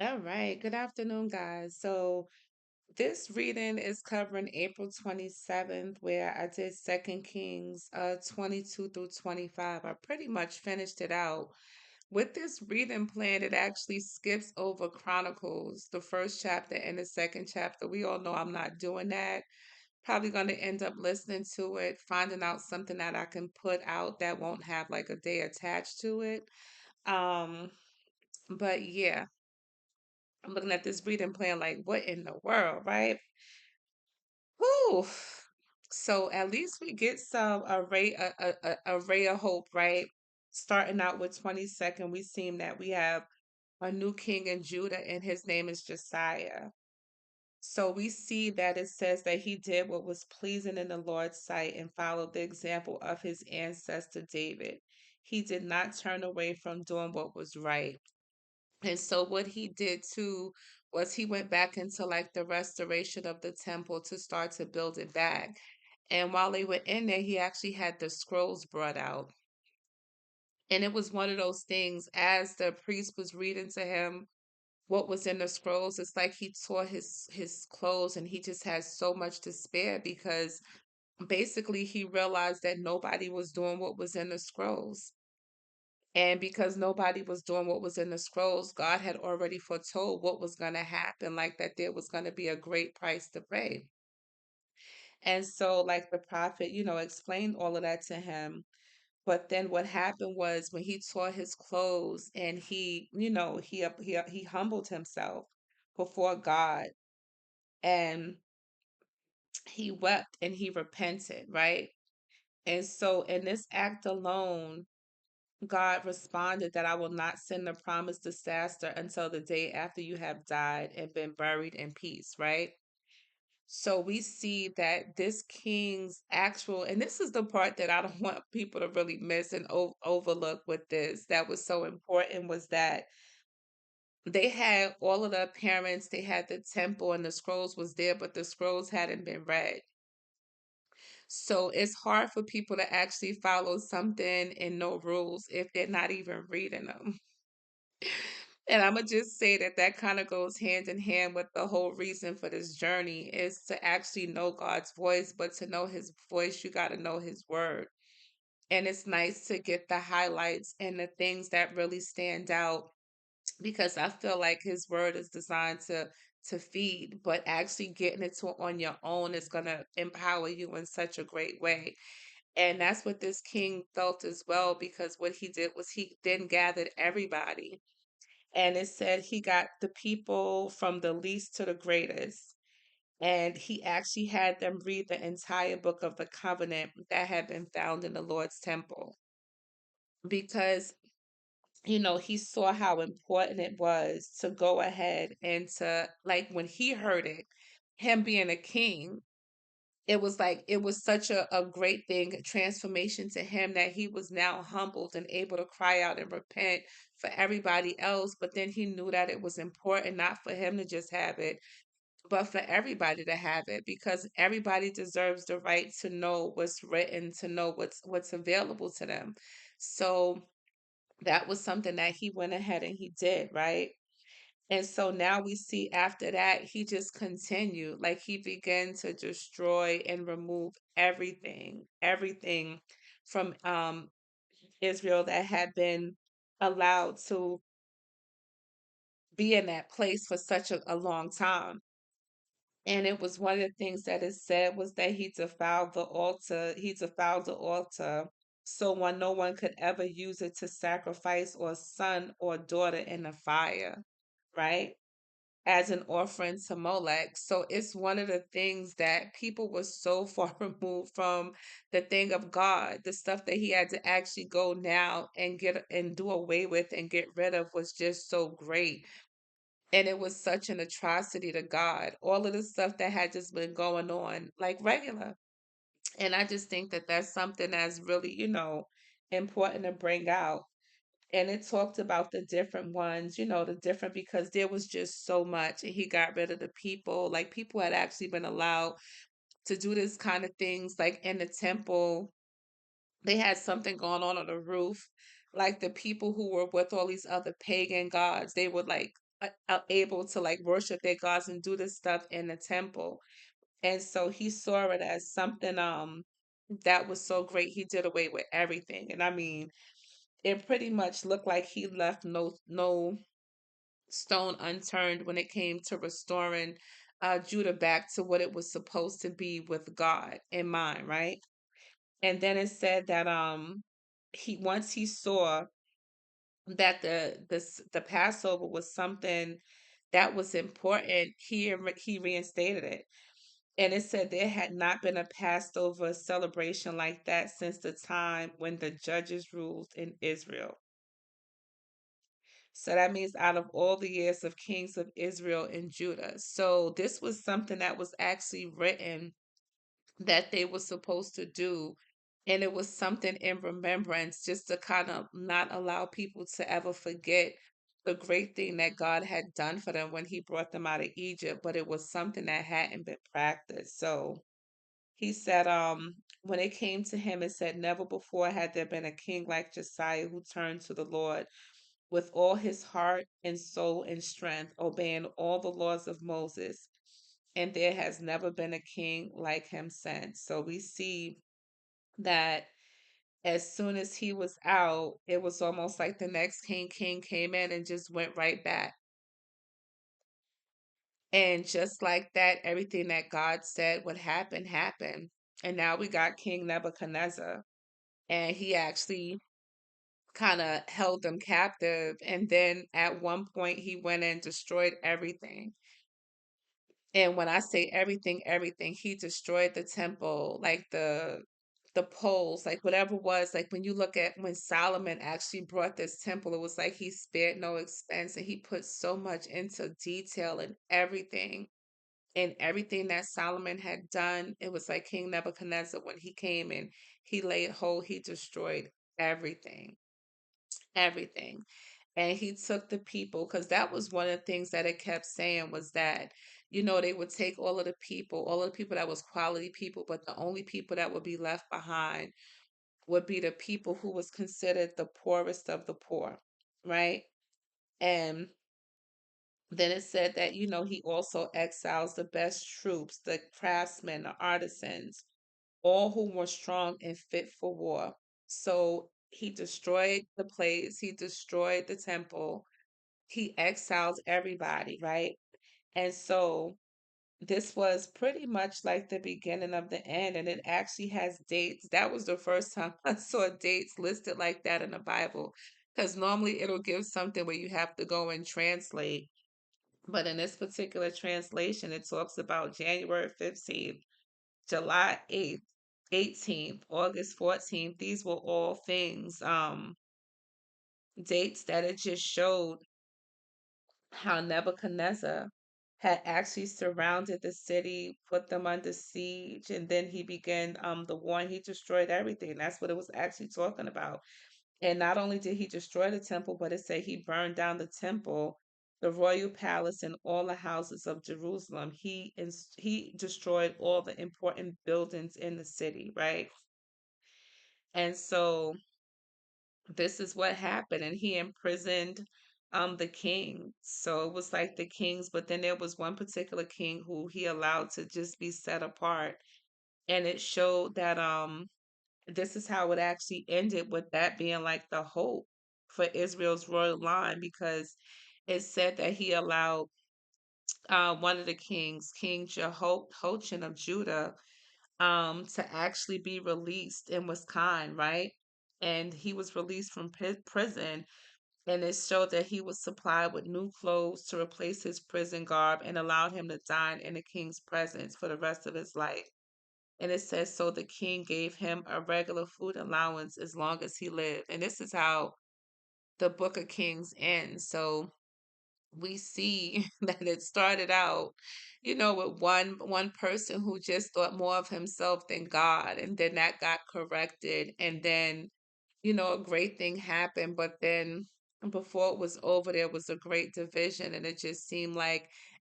All right. Good afternoon, guys. So this reading is covering April 27th, where I did 2 Kings 22 through 25. I pretty much finished it out. With this reading plan, it actually skips over Chronicles, the first chapter and the second chapter. We all know I'm not doing that. Probably going to end up listening to it, finding out something that I can put out that won't have like a day attached to it. Um, but yeah, I'm looking at this reading plan like, what in the world, right? Whew. So at least we get some array of hope, right? Starting out with 22nd, we seem that we have a new king in Judah, and his name is Josiah. So we see that it says that he did what was pleasing in the Lord's sight and followed the example of his ancestor David. He did not turn away from doing what was right. And so what he did too was he went back into like the restoration of the temple to start to build it back. And while they were in there, he actually had the scrolls brought out. And it was one of those things as the priest was reading to him what was in the scrolls, it's like he tore his clothes and he just had so much despair because basically he realized that nobody was doing what was in the scrolls. And because nobody was doing what was in the scrolls, God had already foretold what was going to happen, like that there was going to be a great price to pay. And so, like the prophet, explained all of that to him. But then what happened was when he tore his clothes and he humbled himself before God and he wept and he repented, right? And so in this act alone, God responded that I will not send the promised disaster until the day after you have died and been buried in peace, right? So we see that this king's actual, and this is the part that I don't want people to really miss and overlook with this, that was so important, was that they had all of the appearance, they had the temple and the scrolls was there, but the scrolls hadn't been read. So it's hard for people to actually follow something and no rules if they're not even reading them. And I'm gonna just say that that kind of goes hand in hand with the whole reason for this journey is to actually know God's voice, but to know his voice, you got to know his word. And it's nice to get the highlights and the things that really stand out because I feel like his word is designed to feed, but actually getting it to on your own is gonna empower you in such a great way. And that's what this king felt as well, because what he did was he then gathered everybody. And it said he got the people from the least to the greatest. And he actually had them read the entire book of the covenant that had been found in the Lord's temple. Because, he saw how important it was to go ahead and to, like, when he heard it, him being a king, it was like it was such a great thing, a transformation to him that he was now humbled and able to cry out and repent for everybody else. But then he knew that it was important not for him to just have it, but for everybody to have it because everybody deserves the right to know what's written, to know what's available to them. So that was something that he went ahead and he did, right? And so now we see after that, he just continued, like he began to destroy and remove everything from Israel that had been allowed to be in that place for such a long time. And it was one of the things that it said was that he defiled the altar, so no one could ever use it to sacrifice or son or daughter in the fire, right? As an offering to Molech. So it's one of the things that people were so far removed from the thing of God. The stuff that he had to actually go now and get and do away with and get rid of was just so great. And it was such an atrocity to God. All of the stuff that had just been going on like regular. And I just think that that's something that's really, important to bring out. And it talked about the different ones, the different because there was just so much. And he got rid of the people. Like people had actually been allowed to do this kind of things, like in the temple. They had something going on the roof. Like the people who were with all these other pagan gods, they would like able to like worship their gods and do this stuff in the temple. And so he saw it as something that was so great. He did away with everything. And I mean, it pretty much looked like he left no stone unturned when it came to restoring Judah back to what it was supposed to be with God in mind, right? And then it said that he once he saw that the Passover was something that was important, he reinstated it. And it said there had not been a Passover celebration like that since the time when the judges ruled in Israel. So that means out of all the years of kings of Israel and Judah. So this was something that was actually written that they were supposed to do. And it was something in remembrance just to kind of not allow people to ever forget the great thing that God had done for them when he brought them out of Egypt, but it was something that hadn't been practiced. So he said, when it came to him, it said, never before had there been a king like Josiah who turned to the Lord with all his heart and soul and strength, obeying all the laws of Moses. And there has never been a king like him since. So we see that as soon as he was out, it was almost like the next king came in and just went right back. And just like that, everything that God said would happen happened. And now we got King Nebuchadnezzar, and he actually kind of held them captive. And then at one point, he went and destroyed everything. And when I say everything, everything, he destroyed the temple, like the poles, like whatever was, like when you look at when Solomon actually brought this temple, it was like he spared no expense and he put so much into detail and everything that Solomon had done. It was like King Nebuchadnezzar when he came and he laid hold, he destroyed everything, everything. And he took the people, because that was one of the things that it kept saying was that, they would take all of the people that was quality people, but the only people that would be left behind would be the people who was considered the poorest of the poor, right? And then it said that, he also exiles the best troops, the craftsmen, the artisans, all who were strong and fit for war. So he destroyed the place, he destroyed the temple, he exiled everybody, right? And so this was pretty much like the beginning of the end, and it actually has dates. That was the first time I saw dates listed like that in the Bible, because normally it'll give something where you have to go and translate. But in this particular translation, it talks about January 15th, July 8th, 18th, August 14th. These were all things, dates that it just showed how Nebuchadnezzar had actually surrounded the city, put them under siege, and then he began the war and he destroyed everything. That's what it was actually talking about. And not only did he destroy the temple, but it said he burned down the temple, the royal palace, and all the houses of Jerusalem. He destroyed all the important buildings in the city, right? And so this is what happened, and he imprisoned the king. So it was like the kings, but then there was one particular king who he allowed to just be set apart, and it showed that this is how it actually ended, with that being like the hope for Israel's royal line, because it said that he allowed one of the kings, King Jehoiachin of Judah, to actually be released and was kind, right? And he was released from prison, and it showed that he was supplied with new clothes to replace his prison garb and allowed him to dine in the king's presence for the rest of his life. And it says, so the king gave him a regular food allowance as long as he lived. And this is how the book of Kings ends. So we see that it started out, with one person who just thought more of himself than God, and then that got corrected, and then, a great thing happened, but then before it was over, there was a great division, and it just seemed like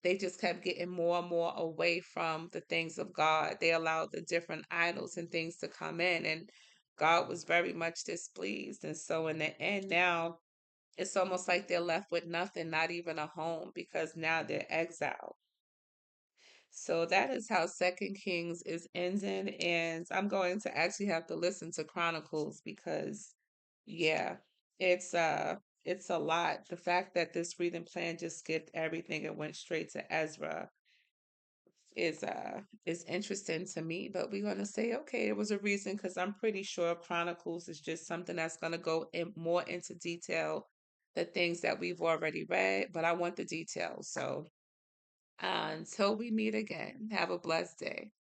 they just kept getting more and more away from the things of God. They allowed the different idols and things to come in, and God was very much displeased. And so in the end now, It's almost like they're left with nothing, not even a home, because now they're exiled. So that is how Second Kings is ending, and I'm going to actually have to listen to Chronicles because, yeah, it's uh it's a lot. The fact that this reading plan just skipped everything and went straight to Ezra is interesting to me. But we're gonna say, okay, it was a reason because I'm pretty sure Chronicles is just something that's gonna go in more into detail, the things that we've already read. But I want the details, so until we meet again, have a blessed day.